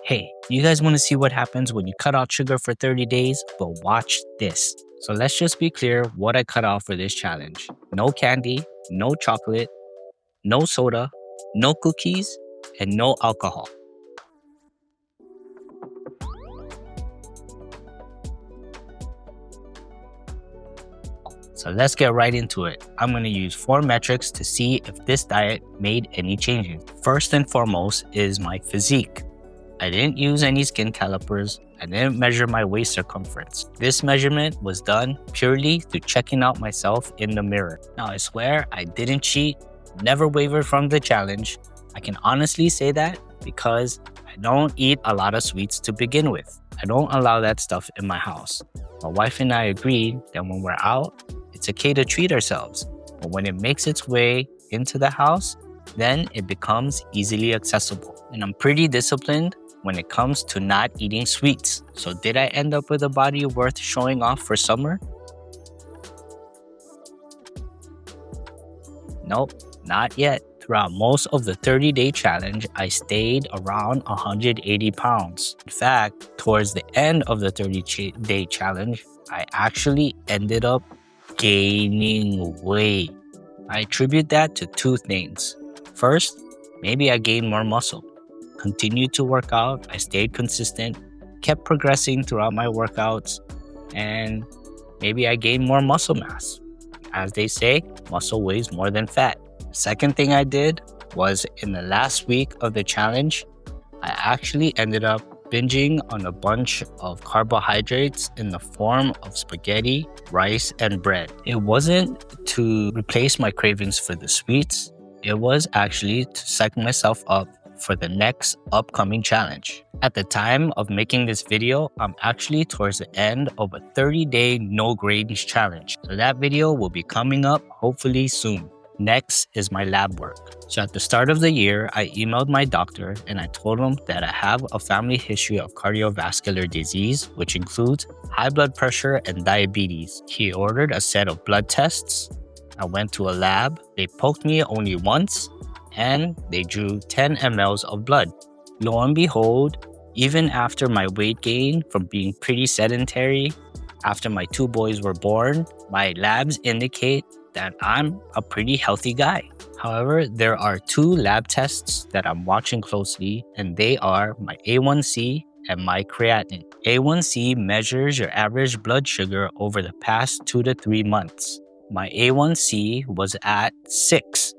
Hey, you guys want to see what happens when you cut out sugar for 30 days? Well, watch this. So let's just be clear what I cut out for this challenge. No candy, no chocolate, no soda, no cookies, and no alcohol. So let's get right into it. I'm going to use 4 metrics to see if this diet made any changes. First and foremost is my physique. I didn't use any skin calipers. I didn't measure my waist circumference. This measurement was done purely through checking out myself in the mirror. Now I swear I didn't cheat, never wavered from the challenge. I can honestly say that because I don't eat a lot of sweets to begin with. I don't allow that stuff in my house. My wife and I agreed that when we're out, it's okay to treat ourselves. But when it makes its way into the house, then it becomes easily accessible. And I'm pretty disciplined when it comes to not eating sweets. So did I end up with a body worth showing off for summer? Nope, not yet. Throughout most of the 30-day challenge, I stayed around 180 pounds. In fact, towards the end of the 30-day challenge, I actually ended up gaining weight. I attribute that to 2 things. First, maybe I gained more muscle. Continued to work out, I stayed consistent, kept progressing throughout my workouts, and maybe I gained more muscle mass. As they say, muscle weighs more than fat. The second thing I did was in the last week of the challenge, I actually ended up binging on a bunch of carbohydrates in the form of spaghetti, rice, and bread. It wasn't to replace my cravings for the sweets. It was actually to psych myself up for the next upcoming challenge. At the time of making this video, I'm actually towards the end of a 30-day no grades challenge. So that video will be coming up hopefully soon. Next is my lab work. So at the start of the year, I emailed my doctor and I told him that I have a family history of cardiovascular disease, which includes high blood pressure and diabetes. He ordered a set of blood tests. I went to a lab. They poked me only once and they drew 10 mLs of blood. Lo and behold, even after my weight gain from being pretty sedentary, after my 2 boys were born, my labs indicate that I'm a pretty healthy guy. However, there are 2 lab tests that I'm watching closely, and they are my A1C and my creatinine. A1C measures your average blood sugar over the past 2 to 3 months. My A1C was at 6.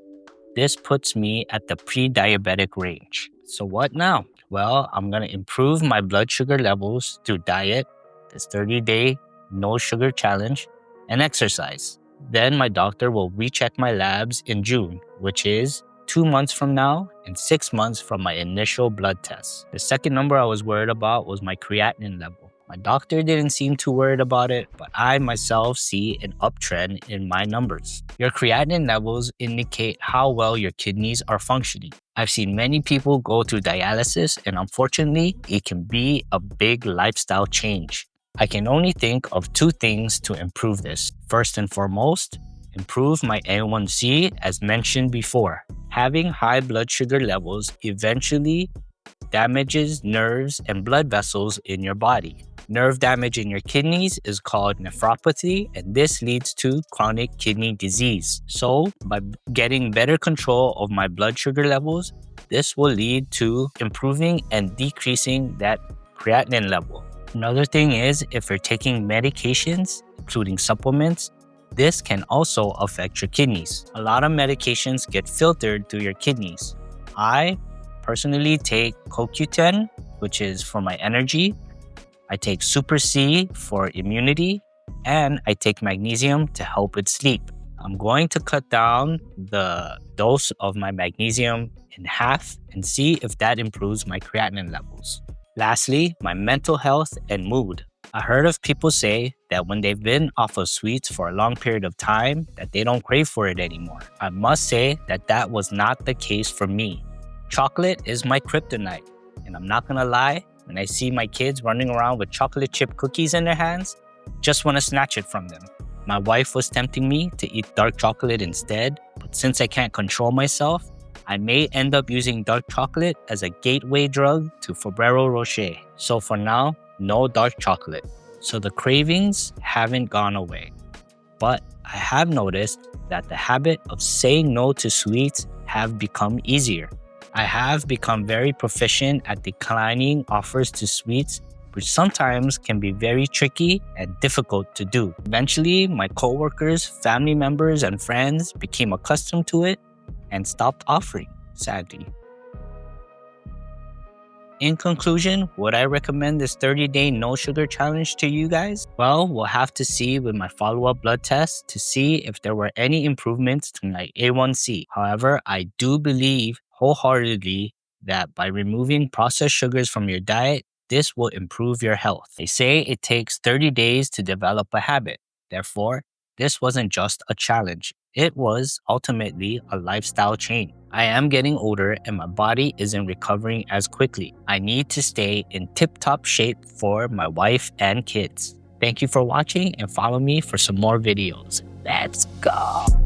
This puts me at the pre-diabetic range. So what now? Well, I'm going to improve my blood sugar levels through diet, this 30-day no sugar challenge, and exercise. Then my doctor will recheck my labs in June, which is 2 months from now and 6 months from my initial blood test. The second number I was worried about was my creatinine level. My doctor didn't seem too worried about it, but I myself see an uptrend in my numbers. Your creatinine levels indicate how well your kidneys are functioning. I've seen many people go through dialysis, and unfortunately, it can be a big lifestyle change. I can only think of 2 things to improve this. First and foremost, improve my A1C as mentioned before. Having high blood sugar levels eventually damages nerves and blood vessels in your body. Nerve damage in your kidneys is called nephropathy, and this leads to chronic kidney disease. So, by getting better control of my blood sugar levels, this will lead to improving and decreasing that creatinine level. Another thing is, if you're taking medications, including supplements, this can also affect your kidneys. A lot of medications get filtered through your kidneys. I personally take CoQ10, which is for my energy. I take Super C for immunity, and I take magnesium to help with sleep. I'm going to cut down the dose of my magnesium in half and see if that improves my creatinine levels. Lastly, my mental health and mood. I heard of people say that when they've been off of sweets for a long period of time, that they don't crave for it anymore. I must say that that was not the case for me. Chocolate is my kryptonite, and I'm not gonna lie, when I see my kids running around with chocolate chip cookies in their hands, just want to snatch it from them. My wife was tempting me to eat dark chocolate instead, but since I can't control myself, I may end up using dark chocolate as a gateway drug to Ferrero Rocher. So for now, no dark chocolate. So the cravings haven't gone away. But I have noticed that the habit of saying no to sweets have become easier. I have become very proficient at declining offers to sweets, which sometimes can be very tricky and difficult to do. Eventually, my coworkers, family members, and friends became accustomed to it and stopped offering, sadly. In conclusion, would I recommend this 30-day no sugar challenge to you guys? Well, we'll have to see with my follow-up blood test to see if there were any improvements to my A1C. However, I do believe wholeheartedly that by removing processed sugars from your diet, this will improve your health. They say it takes 30 days to develop a habit. Therefore, this wasn't just a challenge. It was ultimately a lifestyle change. I am getting older and my body isn't recovering as quickly. I need to stay in tip-top shape for my wife and kids. Thank you for watching and follow me for some more videos. Let's go!